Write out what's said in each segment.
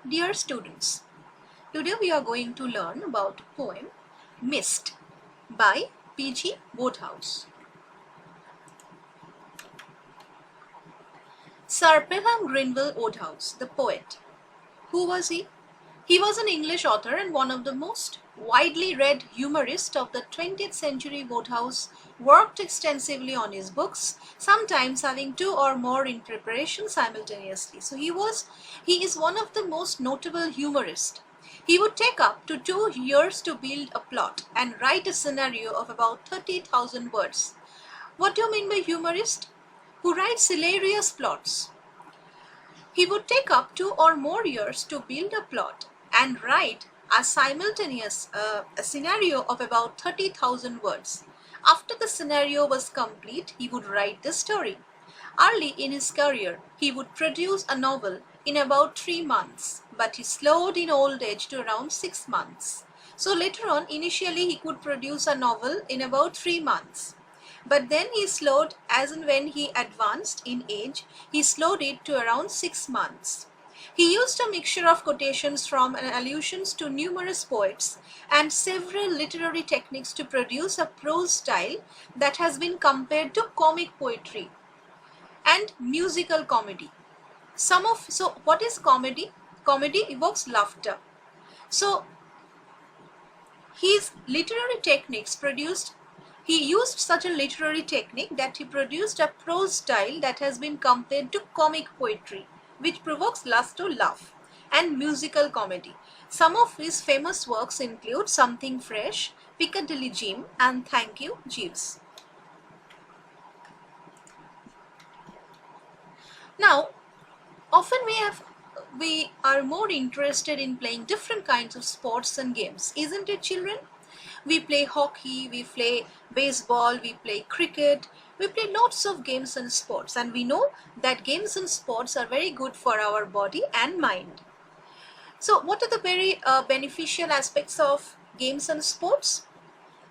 Dear students, today we are going to learn about poem Mist by PG Wodehouse. Sir Pelham Grenville Wodehouse, the poet. Who was he? He was an English author and one of the most widely read humorists of the 20th century. Wodehouse worked extensively on his books, sometimes having two or more in preparation simultaneously. So he is one of the most notable humorists. He would take up to 2 years to build a plot and write a scenario of about 30,000 words. What do you mean by humorist? Who writes hilarious plots. He would take up 2 or more years to build a plot and write a scenario of about 30,000 words. After the scenario was complete, he would write the story. Early in his career, he would produce a novel in about 3 months, but he slowed in old age to around 6 months. So later on, initially he could produce a novel in about 3 months. But then he slowed, as and when he advanced in age, he slowed it to around 6 months. He used a mixture of quotations from and allusions to numerous poets and several literary techniques to produce a prose style that has been compared to comic poetry and musical comedy. So what is comedy? Comedy evokes laughter. So his literary techniques he used such a literary technique that he produced a prose style that has been compared to comic poetry, which provokes us to laugh, and musical comedy. Some of his famous works include Something Fresh, Piccadilly Jim, and Thank You, Jeeves. Now, often we are more interested in playing different kinds of sports and games, isn't it, children? We play hockey, we play baseball, we play cricket, we play lots of games and sports, and we know that games and sports are very good for our body and mind. So what are the very beneficial aspects of games and sports?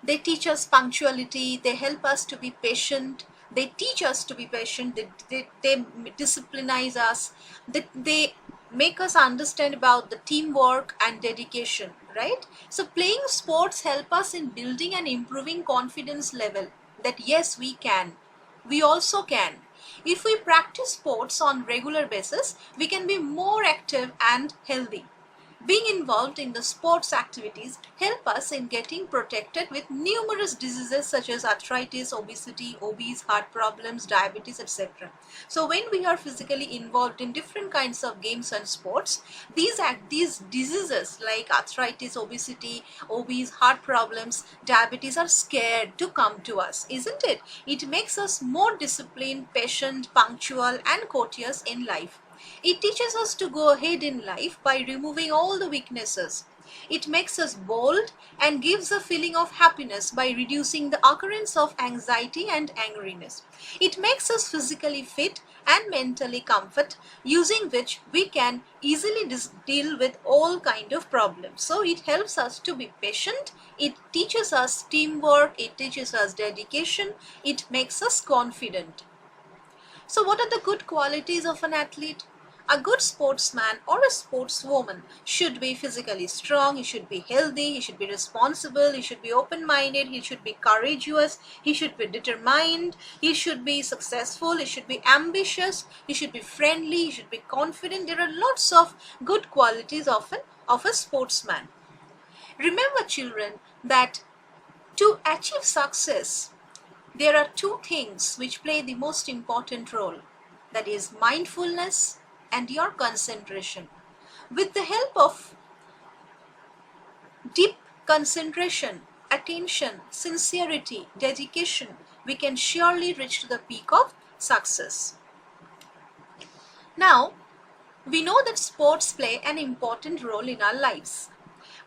They teach us punctuality, they help us to be patient, they teach us to be patient, they disciplinize us, they make us understand about the teamwork and dedication, right? So playing sports help us in building and improving confidence level that yes, we can. We also can. If we practice sports on regular basis, we can be more active and healthy. Being involved in the sports activities help us in getting protected with numerous diseases such as arthritis, obesity, obese, heart problems, diabetes, etc. So when we are physically involved in different kinds of games and sports, these diseases like arthritis, obesity, obese, heart problems, diabetes are scared to come to us, isn't it? It makes us more disciplined, patient, punctual, and courteous in life. It teaches us to go ahead in life by removing all the weaknesses. It makes us bold and gives a feeling of happiness by reducing the occurrence of anxiety and angriness. It makes us physically fit and mentally comfort, using which we can easily deal with all kind of problems. So it helps us to be patient, it teaches us teamwork, it teaches us dedication, it makes us confident. So what are the good qualities of an athlete? A good sportsman or a sportswoman should be physically strong, he should be healthy, he should be responsible, he should be open-minded, he should be courageous, he should be determined, he should be successful, he should be ambitious, he should be friendly, he should be confident. There are lots of good qualities of a sportsman. Remember, children, that to achieve success, there are 2 things which play the most important role, that is mindfulness and your concentration. With the help of deep concentration, attention, sincerity, dedication, we can surely reach to the peak of success. Now, we know that sports play an important role in our lives.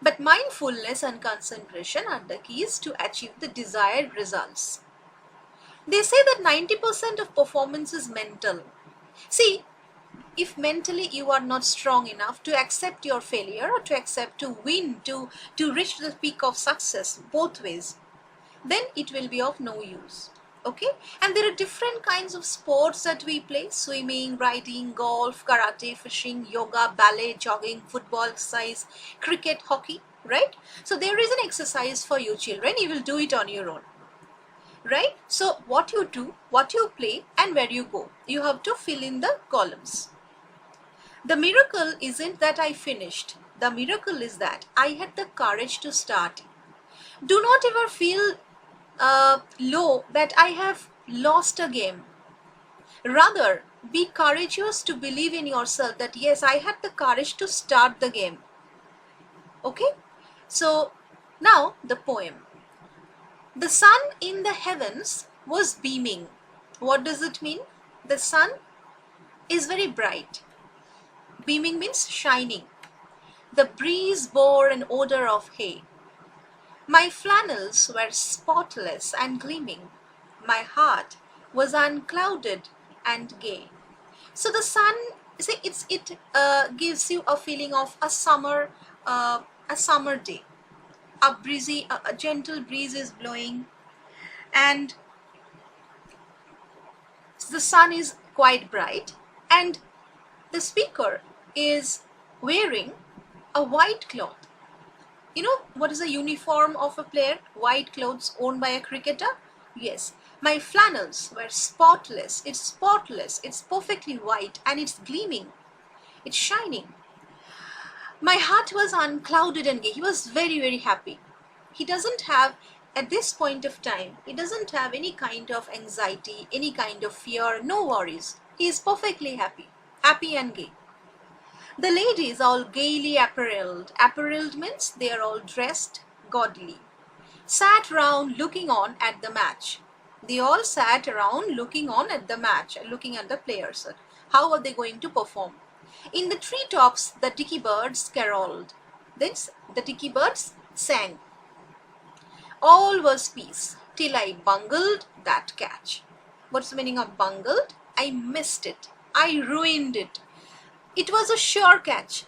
But mindfulness and concentration are the keys to achieve the desired results. They say that 90% of performance is mental. See, if mentally you are not strong enough to accept your failure or to accept to win, to reach the peak of success both ways, then it will be of no use. Okay, and there are different kinds of sports that we play: swimming, riding, golf, karate, fishing, yoga, ballet, jogging, football, exercise, cricket, hockey, right? So there is an exercise for you children. You will do it on your own, right? So what you do, what you play, and where you go, you have to fill in the columns. The miracle isn't that I finished. The miracle is that I had the courage to start. Do not ever feel low that I have lost a game. Rather, be courageous to believe in yourself that yes, I had the courage to start the game. Okay? So, now the poem. The sun in the heavens was beaming. What does it mean? The sun is very bright. Beaming means shining. The breeze bore an odor of hay. My flannels were spotless and gleaming. My heart was unclouded and gay. So the sun, see, it gives you a feeling of a summer day. A gentle breeze is blowing, and the sun is quite bright, and the speaker is wearing a white cloth. You know what is the uniform of a player? White clothes worn by a cricketer? Yes. My flannels were spotless. It's spotless. It's perfectly white and it's gleaming. It's shining. My heart was unclouded and gay. He was very, very happy. He doesn't have, at this point of time, he doesn't have any kind of anxiety, any kind of fear, no worries. He is perfectly happy. Happy and gay. The ladies all gaily apparelled. Apparelled means they are all dressed gaudily. Sat round looking on at the match. They all sat around looking on at the match, looking at the players. How are they going to perform? In the treetops, the dicky birds carolled. This, the dicky birds sang. All was peace till I bungled that catch. What's the meaning of bungled? I missed it. I ruined it. It was a sure catch,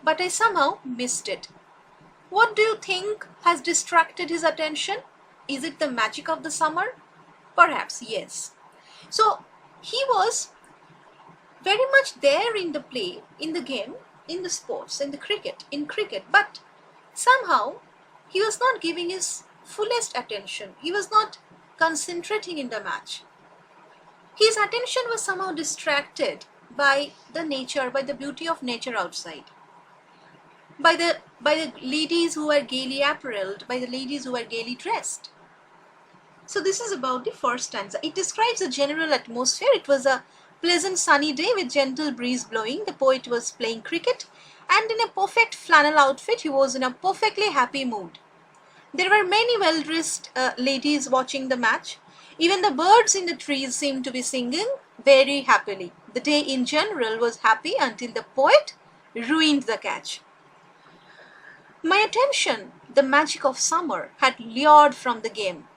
but I somehow missed it. What do you think has distracted his attention? Is it the magic of the summer? Perhaps, yes. So, he was very much there in the play, in the game, in the sports, in cricket, but somehow he was not giving his fullest attention. He was not concentrating in the match. His attention was somehow distracted by the nature, by the beauty of nature outside, by the ladies who were gaily apparelled, by the ladies who were gaily dressed. So this is about the first stanza. It describes the general atmosphere. It was a pleasant sunny day with gentle breeze blowing. The poet was playing cricket, and in a perfect flannel outfit, he was in a perfectly happy mood. There were many well-dressed ladies watching the match. Even the birds in the trees seemed to be singing very happily. The day in general was happy until the poet ruined the catch. My attention, the magic of summer, had lured from the game.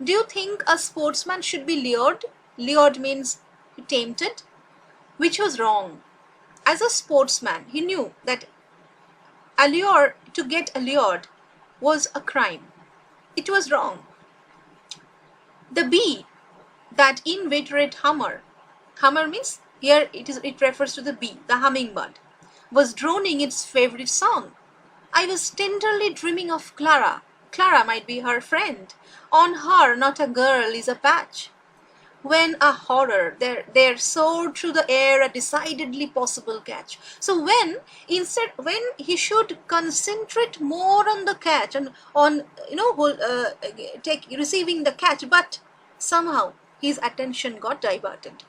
Do you think a sportsman should be lured? Lured means tempted, which was wrong. As a sportsman, he knew that to get allured was a crime. It was wrong. The bee, that inveterate hummer means here it refers to the bee, the hummingbird, was droning its favorite song. I was tenderly dreaming of Clara. Clara might be her friend. On her, not a girl, is a patch. When a horror, there soared through the air a decidedly possible catch. So when he should concentrate more on the catch and on receiving the catch, but somehow his attention got diverted.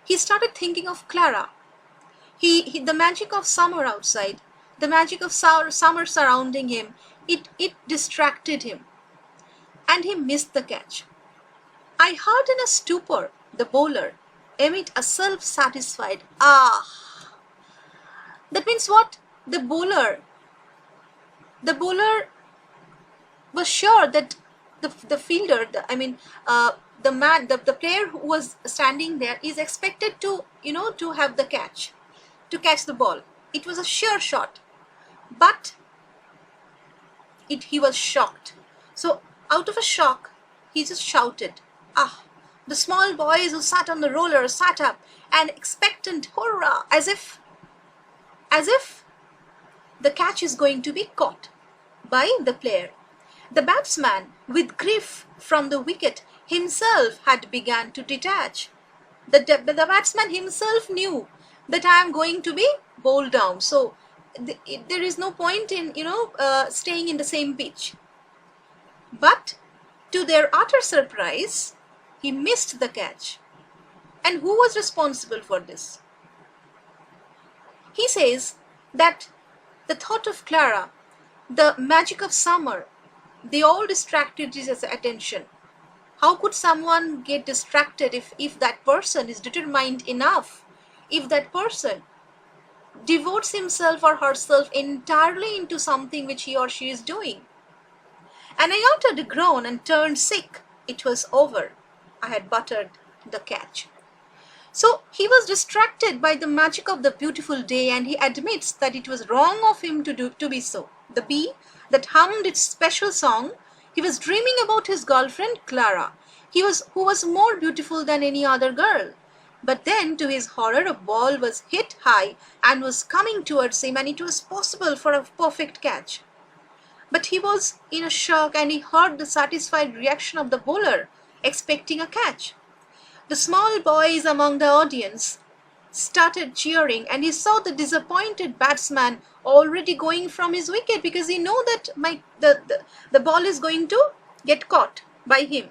He started thinking of Clara. The magic of summer outside, the magic of summer surrounding him, it distracted him, and he missed the catch. I heard in a stupor the bowler emit a self-satisfied ah. That means what? The bowler was sure that the fielder, the player who was standing there is expected to have the catch, to catch the ball. It was a sure shot, but he was shocked. So out of a shock, he just shouted, Ah, the small boys who sat on the roller sat up, and expectant hurrah, as if the catch is going to be caught by the player. The batsman, with grief from the wicket, himself had begun to detach. The batsman himself knew that I am going to be bowled down. So there is no point in staying in the same pitch. But to their utter surprise, he missed the catch. And who was responsible for this? He says that the thought of Clara, the magic of summer, they all distracted his attention. How could someone get distracted if that person is determined enough, if that person devotes himself or herself entirely into something which he or she is doing? And I uttered a groan and turned sick. It was over. I had buttered the catch. So he was distracted by the magic of the beautiful day, and he admits that it was wrong of him to be so. The bee that hummed its special song, he was dreaming about his girlfriend Clara, who was more beautiful than any other girl. But then, to his horror, a ball was hit high and was coming towards him, and it was possible for a perfect catch. But he was in a shock, and he heard the satisfied reaction of the bowler, expecting a catch. The small boys among the audience started cheering, and he saw the disappointed batsman already going from his wicket, because he knew that the ball is going to get caught by him.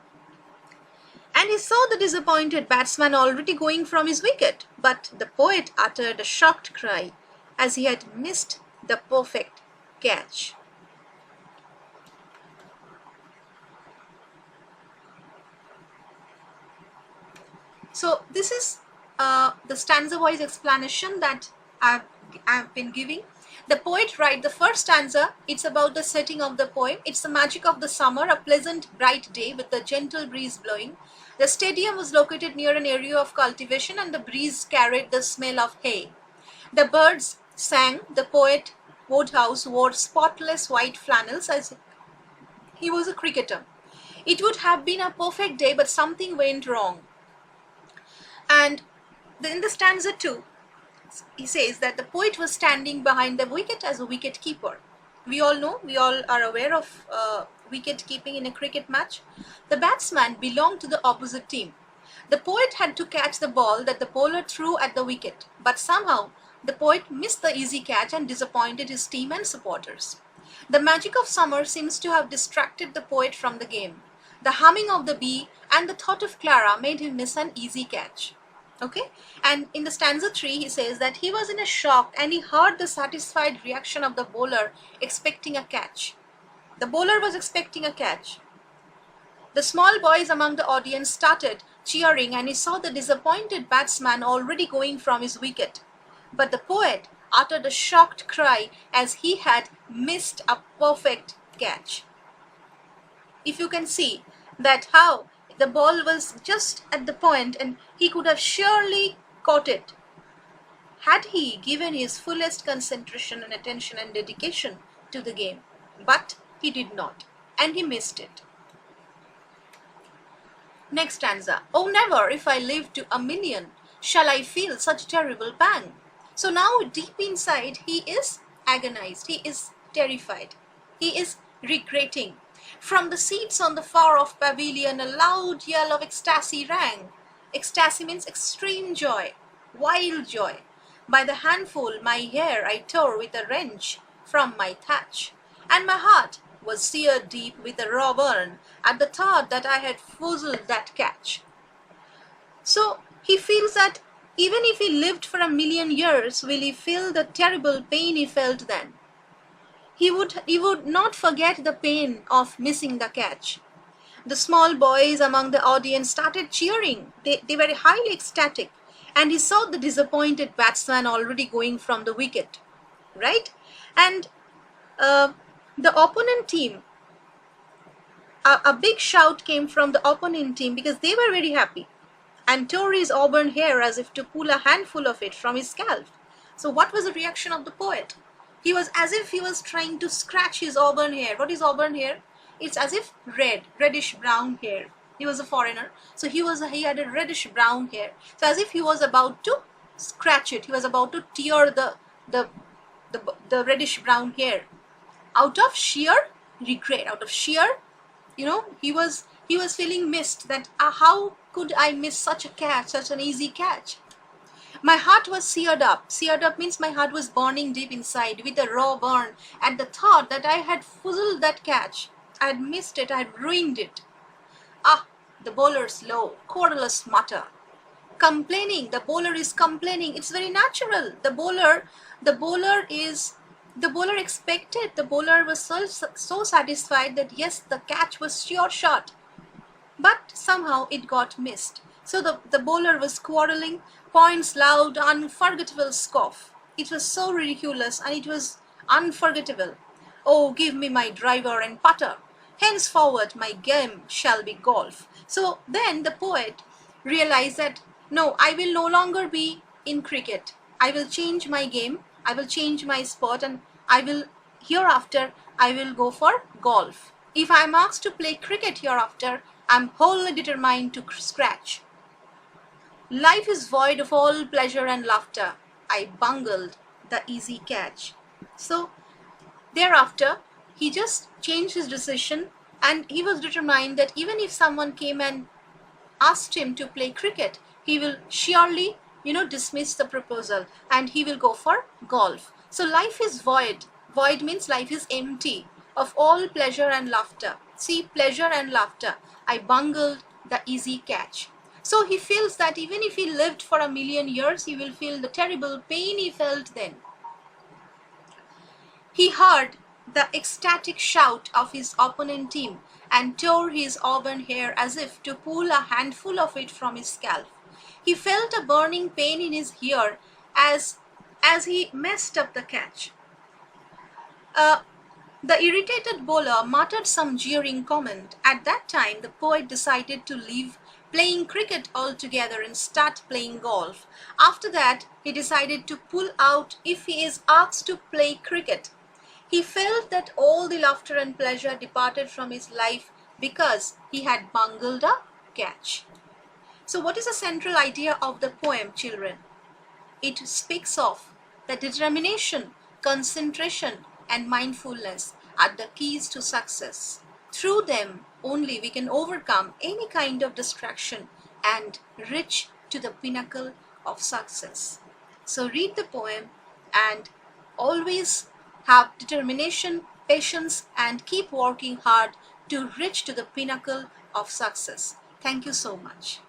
And he saw the disappointed batsman already going from his wicket. But the poet uttered a shocked cry as he had missed the perfect catch. So this is the stanza-wise explanation that I've been giving. The poet writes the first stanza. It's about the setting of the poem. It's the magic of the summer, a pleasant bright day with a gentle breeze blowing. The stadium was located near an area of cultivation, and the breeze carried the smell of hay. The birds sang. The poet Wodehouse wore spotless white flannels as he was a cricketer. It would have been a perfect day, but something went wrong. And in the stanza 2, he says that the poet was standing behind the wicket as a wicket keeper. We all know, we all are aware of wicket keeping in a cricket match. The batsman belonged to the opposite team. The poet had to catch the ball that the bowler threw at the wicket, but somehow the poet missed the easy catch and disappointed his team and supporters. The magic of summer seems to have distracted the poet from the game. The humming of the bee and the thought of Clara made him miss an easy catch. Okay, and in the stanza 3, he says that he was in a shock, and he heard the satisfied reaction of the bowler expecting a catch. The bowler was expecting a catch. The small boys among the audience started cheering, and he saw the disappointed batsman already going from his wicket. But the poet uttered a shocked cry as he had missed a perfect catch. If you can see that how the ball was just at the point, and he could have surely caught it had he given his fullest concentration and attention and dedication to the game. But he did not, and he missed it. Next stanza. Oh, never, if I live to 1,000,000, shall I feel such terrible pang. So now deep inside he is agonized, he is terrified, he is regretting. From the seats on the far-off pavilion, a loud yell of ecstasy rang. Ecstasy means extreme joy, wild joy. By the handful my hair I tore with a wrench from my thatch, and my heart was seared deep with a raw burn at the thought that I had foozled that catch. So he feels that even if he lived for 1,000,000 years, will he feel the terrible pain he felt then? He would not forget the pain of missing the catch. The small boys among the audience started cheering. They were highly ecstatic, and he saw the disappointed batsman already going from the wicket, right? And the opponent team, a big shout came from the opponent team because they were very happy, and tore his auburn hair as if to pull a handful of it from his scalp. So what was the reaction of the poet? He was as if he was trying to scratch his auburn hair. What is auburn hair? It's as if reddish brown hair. He was a foreigner. So he had a reddish brown hair. So as if he was about to scratch it. He was about to tear the, the reddish brown hair. Out of sheer regret, out of sheer, he was feeling missed, that how could I miss such a catch, such an easy catch. My heart was seared up. Seared up means my heart was burning deep inside with a raw burn at the thought that I had fuzzled that catch. I had missed it, I had ruined it. Ah, the bowler's low, querulous mutter. Complaining, the bowler is complaining. It's very natural. The bowler expected, the bowler was so satisfied that yes, the catch was sure shot. But somehow it got missed. So the bowler was quarreling, points loud, unforgettable scoff. It was so ridiculous and it was unforgettable. Oh, give me my driver and putter. Henceforward my game shall be golf. So then the poet realized that no, I will no longer be in cricket. I will change my game. I will change my sport, and hereafter I will go for golf. If I am asked to play cricket hereafter, I am wholly determined to scratch. Life is void of all pleasure and laughter. I bungled the easy catch. So thereafter, he just changed his decision, and he was determined that even if someone came and asked him to play cricket, he will surely, dismiss the proposal and he will go for golf. So life is void. Void means life is empty of all pleasure and laughter. See, pleasure and laughter. I bungled the easy catch. So he feels that even if he lived for 1,000,000 years, he will feel the terrible pain he felt then. He heard the ecstatic shout of his opponent team and tore his auburn hair as if to pull a handful of it from his scalp. He felt a burning pain in his ear as he messed up the catch. The irritated bowler muttered some jeering comment. At that time, the poet decided to leave playing cricket altogether and start playing golf. After that, he decided to pull out if he is asked to play cricket. He felt that all the laughter and pleasure departed from his life because he had bungled a catch. So what is the central idea of the poem, children? It speaks of the determination, concentration, and mindfulness are the keys to success. Through them only we can overcome any kind of distraction and reach to the pinnacle of success. So read the poem and always have determination, patience, and keep working hard to reach to the pinnacle of success. Thank you so much.